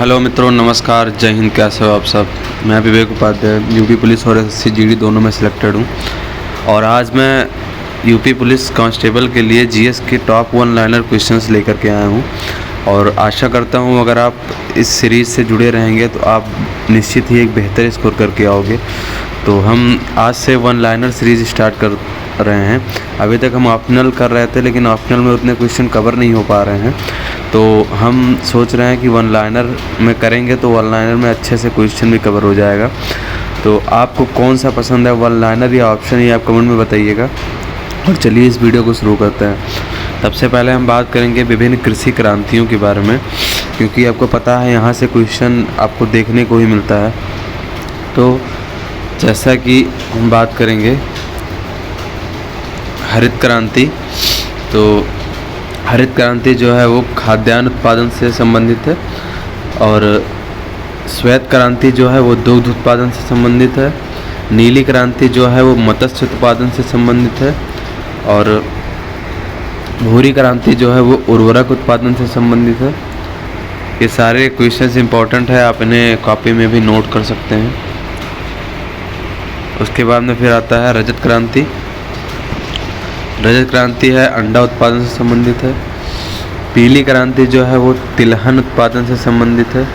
Hello मित्रों, नमस्कार, जय हिंद। कैसे हो आप सब। मैं विवेक उपाध्याय यूपी पुलिस और एसएससी जीडी दोनों में सिलेक्टेड हूँ और आज मैं यूपी पुलिस कांस्टेबल के लिए जीएस के टॉप 1 लाइनर क्वेश्चंस लेकर के आया हूँ और आशा करता हूँ अगर आप इस सीरीज़ से जुड़े रहेंगे तो आप निश्चित ही एक बेहतर स्कोर करके आओगे। तो हम आज से 1 लाइनर सीरीज़ स्टार्ट कर रहे हैं। अभी तक हम ऑप्शनल कर रहे थे लेकिन ऑप्शनल में उतने क्वेश्चन कवर नहीं हो पा रहे हैं, तो हम सोच रहे हैं कि 1 लाइनर में करेंगे तो 1 लाइनर में अच्छे से क्वेश्चन भी कवर हो जाएगा। तो आपको कौन सा पसंद है, 1 लाइनर या ऑप्शन, ये आप कमेंट में बताइएगा। और चलिए इस वीडियो को शुरू करते हैं। सबसे पहले हम बात करेंगे विभिन्न कृषि क्रांतियों के बारे में, क्योंकि आपको पता है यहाँ से क्वेश्चन आपको देखने को ही मिलता है। तो जैसा कि हम बात करेंगे हरित क्रांति, तो हरित क्रांति जो है वो खाद्यान्न उत्पादन से संबंधित है और श्वेत क्रांति जो है वो दुग्ध उत्पादन से संबंधित है। नीली क्रांति जो है वो मत्स्य उत्पादन से संबंधित है और भूरी क्रांति जो है वो उर्वरक उत्पादन से संबंधित है। ये सारे क्वेश्चंस इंपॉर्टेंट है, आप इन्हें कॉपी में भी नोट कर सकते हैं। उसके बाद में फिर आता है रजत क्रांति। रजत क्रांति है अंडा उत्पादन से संबंधित है। पीली क्रांति जो है वो तिलहन उत्पादन से संबंधित है।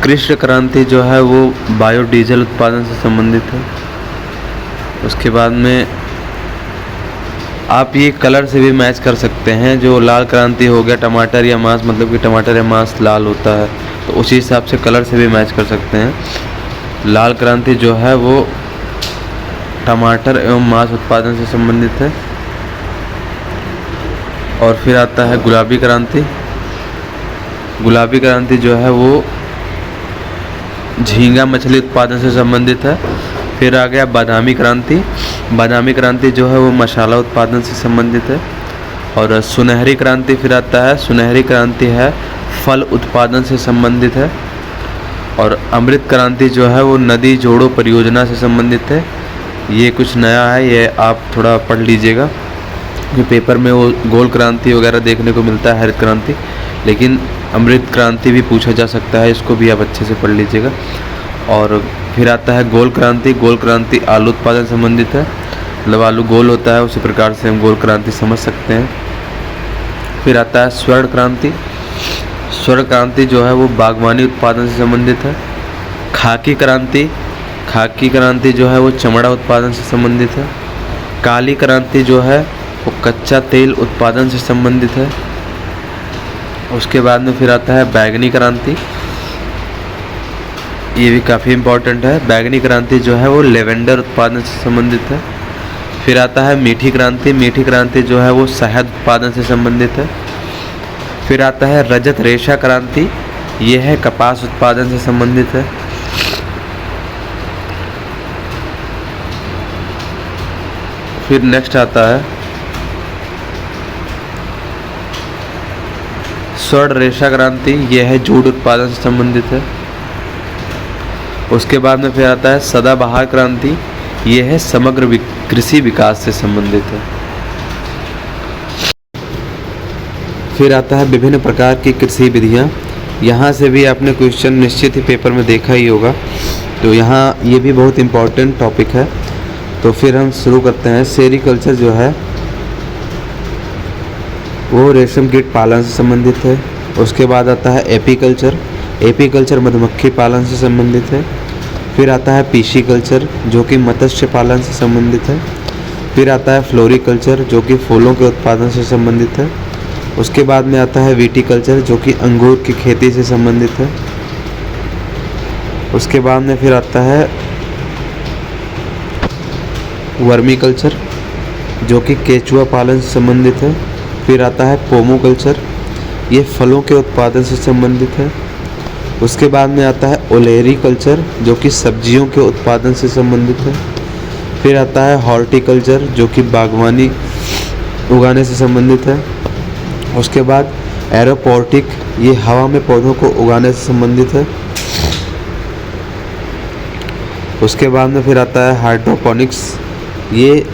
कृष्ण क्रांति जो है वो बायोडीजल उत्पादन से संबंधित है। उसके बाद में आप ये कलर से भी मैच कर सकते हैं। जो लाल क्रांति हो गया टमाटर या मांस, मतलब कि टमाटर या मांस लाल होता है, तो उसी हिसाब से कलर से भी मैच कर सकते हैं। लाल क्रांति जो है वो टमाटर एवं मांस उत्पादन से संबंधित है। और फिर आता है गुलाबी क्रांति। गुलाबी क्रांति जो है वो झींगा मछली उत्पादन से संबंधित है। फिर आ गया बादामी क्रांति। बादामी क्रांति जो है वो मसाला उत्पादन से संबंधित है। और सुनहरी क्रांति फिर आता है। सुनहरी क्रांति है फल उत्पादन से संबंधित है। और अमृत क्रांति जो है वो नदी जोड़ो परियोजना से संबंधित है। ये कुछ नया है, ये आप थोड़ा पढ़ लीजिएगा। ये पेपर में वो गोल क्रांति वगैरह देखने को मिलता है, हरित क्रांति, लेकिन अमृत क्रांति भी पूछा जा सकता है, इसको भी आप अच्छे से पढ़ लीजिएगा। और फिर आता है गोल क्रांति। गोल क्रांति आलू उत्पादन संबंधित है, मतलब आलू गोल होता है, उसी प्रकार से हम गोल क्रांति समझ सकते हैं। फिर आता है स्वर्ण क्रांति। स्वर्ण क्रांति जो है वो बागवानी उत्पादन से संबंधित है। खाकी क्रांति। खाकी क्रांति जो है वो चमड़ा उत्पादन से संबंधित है। काली क्रांति जो है वो कच्चा तेल उत्पादन से संबंधित है। उसके बाद में फिर आता है बैंगनी क्रांति। ये भी काफ़ी इम्पोर्टेंट है। बैंगनी क्रांति जो है वो लेवेंडर उत्पादन से संबंधित है। फिर आता है मीठी क्रांति। मीठी क्रांति जो है वो शहद उत्पादन से संबंधित है। फिर आता है रजत रेशा क्रांति। ये है कपास उत्पादन से संबंधित है। फिर नेक्स्ट आता है स्वर्ण रेशा क्रांति। यह है जूट उत्पादन से संबंधित है। उसके बाद में फिर आता है सदाबहार क्रांति। यह है समग्र कृषि विकास से संबंधित है। फिर आता है विभिन्न प्रकार की कृषि विधियां। यहाँ से भी आपने क्वेश्चन निश्चित ही पेपर में देखा ही होगा, तो यहाँ ये भी बहुत इम्पोर्टेंट टॉपिक है। तो फिर हम शुरू करते हैं। सेरीकल्चर जो है वो रेशम कीट पालन से संबंधित है। उसके बाद आता है एपीकल्चर। एपीकल्चर मधुमक्खी पालन से संबंधित है। फिर आता है पीशीकल्चर जो कि मत्स्य पालन से संबंधित है। फिर आता है फ्लोरिकल्चर जो कि फूलों के उत्पादन से संबंधित है। उसके बाद में आता है विटीकल्चर जो कि अंगूर की खेती से संबंधित है। उसके बाद में फिर आता है वर्मीकल्चर जो कि केचुआ पालन से संबंधित है। फिर आता है पोमोकल्चर, ये फलों के उत्पादन से संबंधित है। उसके बाद में आता है ओलेरीकल्चर जो कि सब्जियों के उत्पादन से संबंधित है। फिर आता है हॉर्टिकल्चर जो कि बागवानी उगाने से संबंधित है। उसके बाद एरोपोर्टिक, ये हवा में पौधों को उगाने से संबंधित है। उसके बाद में फिर आता है हाइड्रोपोनिक्स, ये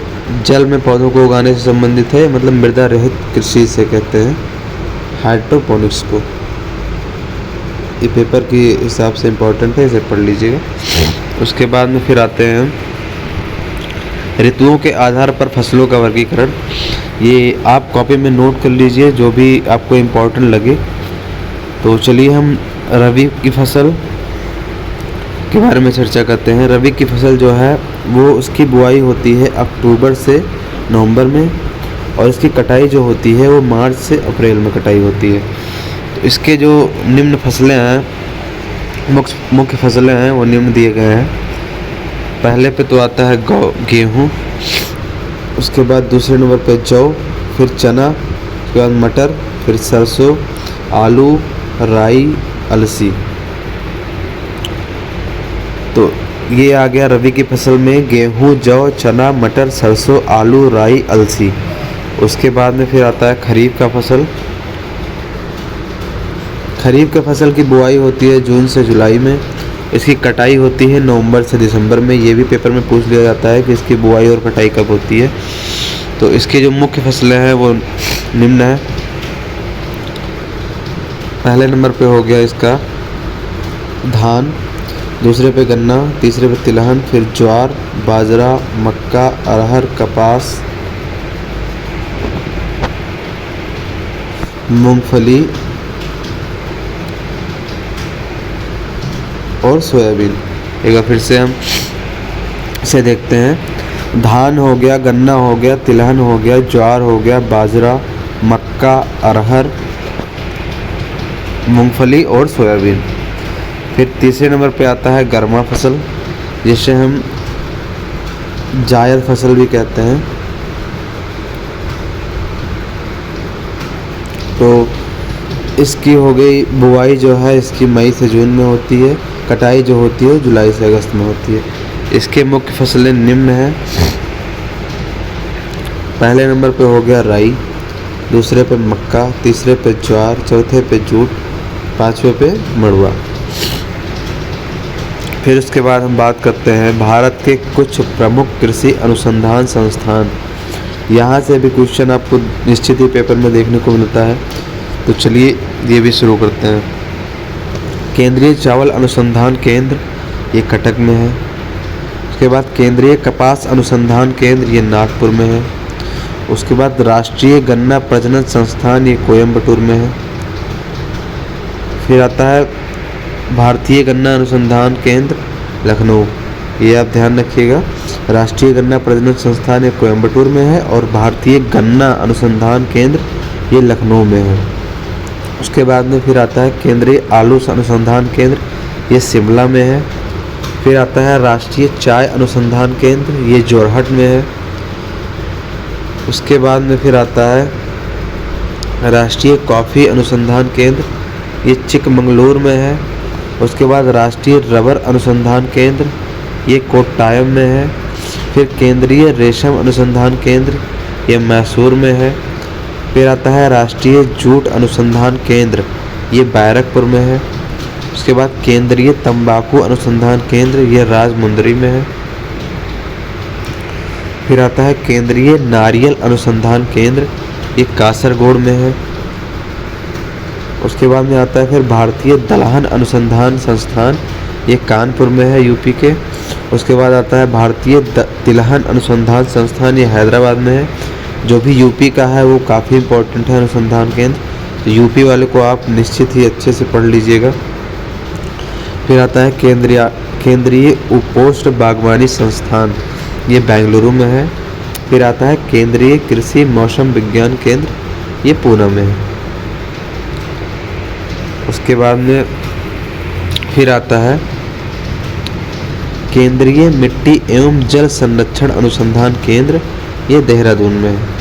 जल में पौधों को उगाने से संबंधित है, मतलब मृदा रहित कृषि से कहते हैं हाइड्रोपोनिक्स को। ये पेपर के हिसाब से इम्पोर्टेंट है, इसे पढ़ लीजिएगा। उसके बाद में फिर आते हैं ऋतुओं के आधार पर फसलों का वर्गीकरण। ये आप कॉपी में नोट कर लीजिए जो भी आपको इम्पोर्टेंट लगे। तो चलिए हम रबी की फसल के बारे में चर्चा करते हैं। रबी की फसल जो है वो उसकी बुआई होती है अक्टूबर से नवंबर में, और इसकी कटाई जो होती है वो मार्च से अप्रैल में कटाई होती है। तो इसके जो निम्न फसलें हैं, मुख्य फसलें हैं, वो निम्न दिए गए हैं। पहले पे तो आता है गेहूँ, उसके बाद दूसरे नंबर पे जौ, फिर चना, उसके बाद मटर, फिर सरसों, आलू, राई, अलसी। तो ये आ गया रबी की फसल में गेहूँ, जौ, चना, मटर, सरसों, आलू, राई, अलसी। उसके बाद में फिर आता है खरीफ का फसल। खरीफ के फसल की बुआई होती है जून से जुलाई में, इसकी कटाई होती है नवंबर से दिसंबर में। ये भी पेपर में पूछ लिया जाता है कि इसकी बुआई और कटाई कब होती है। तो इसकी जो मुख्य फसलें हैं वो निम्न है। पहले नंबर पे हो गया इसका धान, दूसरे पे गन्ना, तीसरे पे तिलहन, फिर ज्वार, बाजरा, मक्का, अरहर, कपास, मूंगफली और सोयाबीन। एक बार फिर से हम इसे देखते हैं। धान हो गया, गन्ना हो गया, तिलहन हो गया, ज्वार हो गया, बाजरा, मक्का, अरहर, मूंगफली और सोयाबीन। फिर तीसरे नंबर पे आता है गर्मा फसल, जिसे हम जायद फसल भी कहते हैं। तो इसकी हो गई बुआई जो है इसकी मई से जून में होती है, कटाई जो होती है जुलाई से अगस्त में होती है। इसके मुख्य फसलें निम्न हैं। पहले नंबर पे हो गया राई, दूसरे पे मक्का, तीसरे पे ज्वार, चौथे पे जूट, पांचवे पे मड़ुआ। फिर उसके बाद हम बात करते हैं भारत के कुछ प्रमुख कृषि अनुसंधान संस्थान। यहाँ से भी क्वेश्चन आपको निश्चित ही पेपर में देखने को मिलता है। तो चलिए ये भी शुरू करते हैं। केंद्रीय चावल अनुसंधान केंद्र, ये कटक में है। उसके बाद केंद्रीय कपास अनुसंधान केंद्र, ये नागपुर में है। उसके बाद राष्ट्रीय गन्ना प्रजनन संस्थान, ये कोयम्बटूर में है। फिर आता है भारतीय गन्ना अनुसंधान केंद्र, लखनऊ। ये आप ध्यान रखिएगा, राष्ट्रीय गन्ना प्रजनन संस्थान ये कोयम्बटूर में है और भारतीय गन्ना अनुसंधान केंद्र ये लखनऊ में है। उसके बाद में फिर आता है केंद्रीय आलू अनुसंधान केंद्र, ये शिमला में है। फिर आता है राष्ट्रीय चाय अनुसंधान केंद्र, ये जोरहट में है। उसके बाद में फिर आता है राष्ट्रीय कॉफ़ी अनुसंधान केंद्र, ये चिकमंगलूर में है। उसके बाद राष्ट्रीय रबर अनुसंधान केंद्र, ये कोट्टायम में है। फिर केंद्रीय रेशम अनुसंधान केंद्र, ये मैसूर में है। फिर आता है राष्ट्रीय जूट अनुसंधान केंद्र, ये बैरकपुर में है। उसके बाद केंद्रीय तंबाकू अनुसंधान केंद्र, ये राजमुंदरी में है। फिर आता है केंद्रीय नारियल अनुसंधान केंद्र, ये कासरगोड में है। उसके बाद में आता है फिर भारतीय दलहन अनुसंधान संस्थान, ये कानपुर में है, यूपी के। उसके बाद आता है भारतीय तिलहन अनुसंधान संस्थान, ये हैदराबाद में है। जो भी यूपी का है वो काफ़ी इम्पोर्टेंट है अनुसंधान केंद्र, तो यूपी वाले को आप निश्चित ही अच्छे से पढ़ लीजिएगा। फिर आता है केंद्रीय उपोष्ण बागवानी संस्थान, ये बेंगलुरु में है। फिर आता है केंद्रीय कृषि मौसम विज्ञान केंद्र, ये पूना में है। उसके बाद में फिर आता है केंद्रीय मिट्टी एवं जल संरक्षण अनुसंधान केंद्र, ये देहरादून में है।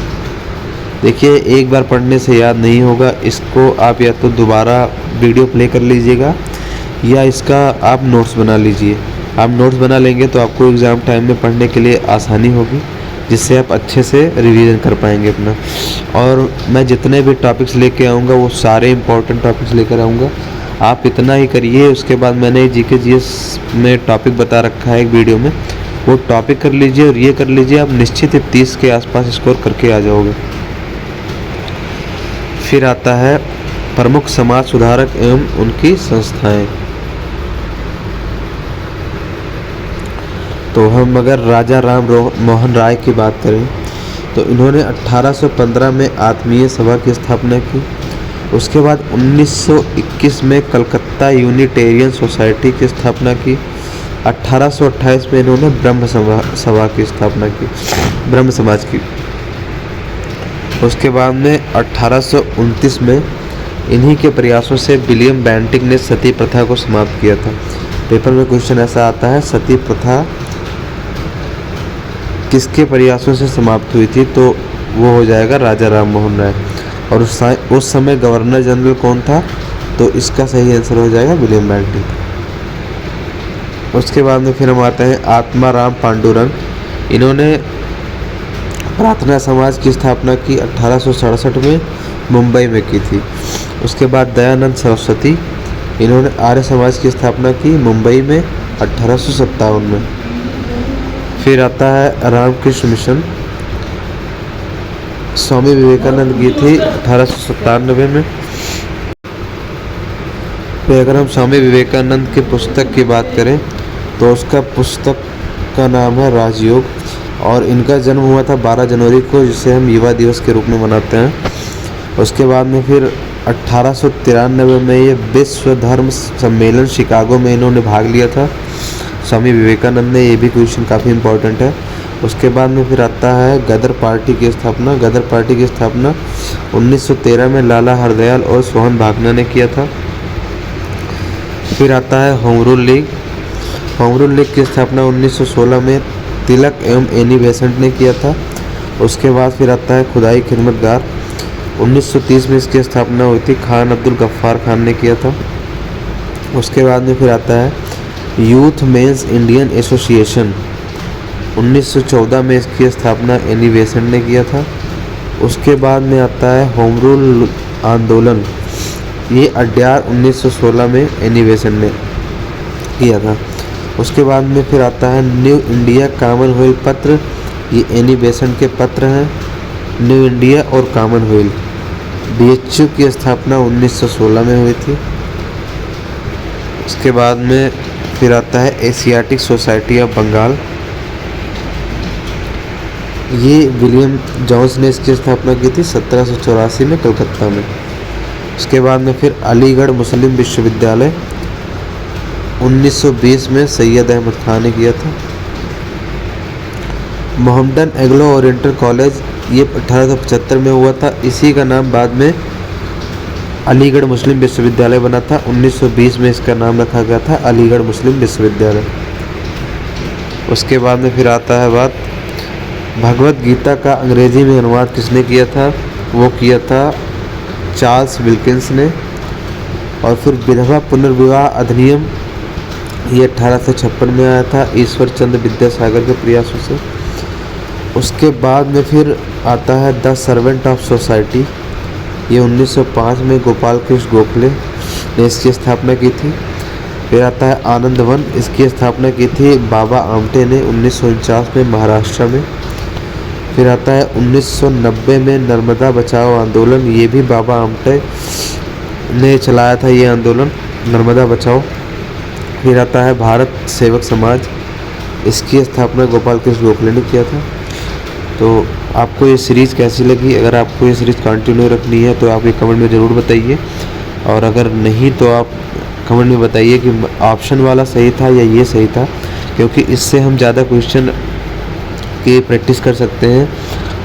देखिए एक बार पढ़ने से याद नहीं होगा, इसको आप या तो दोबारा वीडियो प्ले कर लीजिएगा या इसका आप नोट्स बना लीजिए। आप नोट्स बना लेंगे तो आपको एग्ज़ाम टाइम में पढ़ने के लिए आसानी होगी, जिससे आप अच्छे से रिवीजन कर पाएंगे अपना। और मैं जितने भी टॉपिक्स लेके आऊँगा वो सारे इंपॉर्टेंट टॉपिक्स लेकर आऊँगा। आप इतना ही करिए। उसके बाद मैंने जीके जीएस में टॉपिक बता रखा है एक वीडियो में, वो टॉपिक कर लीजिए और ये कर लीजिए, आप निश्चित ही 30 के आसपास स्कोर करके आ जाओगे। फिर आता है प्रमुख समाज सुधारक एवं उनकी संस्थाएं। तो हम अगर राजा राम मोहन राय की बात करें तो इन्होंने 1815 में आत्मीय सभा की स्थापना की। उसके बाद 1921 में कलकत्ता यूनिटेरियन सोसाइटी की स्थापना की। 1828 में इन्होंने ब्रह्म सभा की स्थापना की, ब्रह्म समाज की। उसके बाद में 1829 में इन्हीं के प्रयासों से विलियम बेंटिक ने सती प्रथा को समाप्त किया था। पेपर में क्वेश्चन ऐसा आता है, सती प्रथा किसके प्रयासों से समाप्त हुई थी? तो वो हो जाएगा राजा राम मोहन राय। और उस समय गवर्नर जनरल कौन था? तो इसका सही आंसर हो जाएगा विलियम बेंटिक। उसके बाद में फिर हम आते हैं आत्माराम पांडुरंग। इन्होंने प्रार्थना समाज की स्थापना की 1867 में मुंबई में की थी। उसके बाद दयानंद सरस्वती, इन्होंने आर्य समाज की स्थापना की मुंबई में 1857 में। फिर आता है रामकृष्ण मिशन, स्वामी विवेकानंद की थी 1897 में। फिर अगर हम स्वामी विवेकानंद की पुस्तक की बात करें तो उसका पुस्तक का नाम है राजयोग, और इनका जन्म हुआ था 12 जनवरी को, जिसे हम युवा दिवस के रूप में मनाते हैं। उसके बाद में फिर 1893 में ये विश्व धर्म सम्मेलन शिकागो में इन्होंने भाग लिया था, स्वामी विवेकानंद ने। ये भी क्वेश्चन काफ़ी इम्पोर्टेंट है। उसके बाद में फिर आता है गदर पार्टी की स्थापना। गदर पार्टी की स्थापना 1913 में लाला हरदयाल और सोहन भागना ने किया था। फिर आता है home rule league. Home rule league की स्थापना 1916 में तिलक एवं एनी बेसेंट ने किया था। उसके बाद फिर आता है खुदाई खिदमतगार। 1930 में इसकी स्थापना हुई थी, खान अब्दुल गफ्फार खान ने किया था। उसके बाद में फिर आता है यूथ मेंस इंडियन एसोसिएशन। 1914 में इसकी स्थापना एनी बेसेंट ने किया था। उसके बाद में आता है होम रूल आंदोलन, ये अड्यार 1916 में एनी बेसेंट ने किया था। उसके बाद में फिर आता है न्यू इंडिया कॉमनवेल्थ पत्र, ये एनी बेसेंट के पत्र हैं। न्यू इंडिया और कॉमनवेल्थ, BHU की स्थापना 1916 में हुई थी। उसके बाद में फिर आता है एशियाटिक सोसाइटी ऑफ बंगाल, ये विलियम जोन्स ने इसकी स्थापना की थी 1784 में कलकत्ता में। उसके बाद में फिर अलीगढ़ मुस्लिम विश्वविद्यालय 1920 में सैयद अहमद खान ने किया था। मोहम्मदन एग्लो ओरिएंटल कॉलेज, ये 1875 में हुआ था। इसी का नाम बाद में अलीगढ़ मुस्लिम विश्वविद्यालय बना था। 1920 में इसका नाम रखा गया था अलीगढ़ मुस्लिम विश्वविद्यालय। उसके बाद में फिर आता है बात भगवत गीता का अंग्रेजी में अनुवाद किसने किया था? वो किया था चार्ल्स विल्किंस ने। और फिर विधवा पुनर्विवाह अधिनियम, ये 1856 में आया था ईश्वर चंद्र विद्यासागर के प्रयासों से। उसके बाद में फिर आता है द सर्वेंट ऑफ सोसाइटी, ये 1905 में गोपाल कृष्ण गोखले ने इसकी स्थापना की थी। फिर आता है आनंद वन, इसकी स्थापना की थी बाबा आमटे ने 1949 में महाराष्ट्र में। फिर आता है 1990 में नर्मदा बचाओ आंदोलन, ये भी बाबा आमटे ने चलाया था ये आंदोलन, नर्मदा बचाओ। फिर आता है भारत सेवक समाज, इसकी स्थापना गोपाल कृष्ण गोखले ने किया था। तो आपको ये सीरीज़ कैसी लगी? अगर आपको ये सीरीज़ कंटिन्यू रखनी है तो आप ये कमेंट में ज़रूर बताइए, और अगर नहीं तो आप कमेंट में बताइए कि ऑप्शन वाला सही था या ये सही था, क्योंकि इससे हम ज़्यादा क्वेश्चन की प्रैक्टिस कर सकते हैं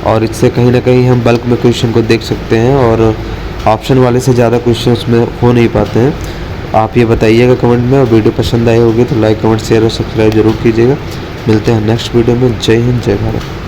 और इससे कहीं ना कहीं हम बल्क में क्वेश्चन को देख सकते हैं, और ऑप्शन वाले से ज़्यादा क्वेश्चन उसमें हो नहीं पाते हैं। आप ये बताइएगा कमेंट में, और वीडियो पसंद आई होगी तो लाइक कमेंट शेयर और सब्सक्राइब जरूर कीजिएगा। मिलते हैं नेक्स्ट वीडियो में। जय हिंद, जय भारत।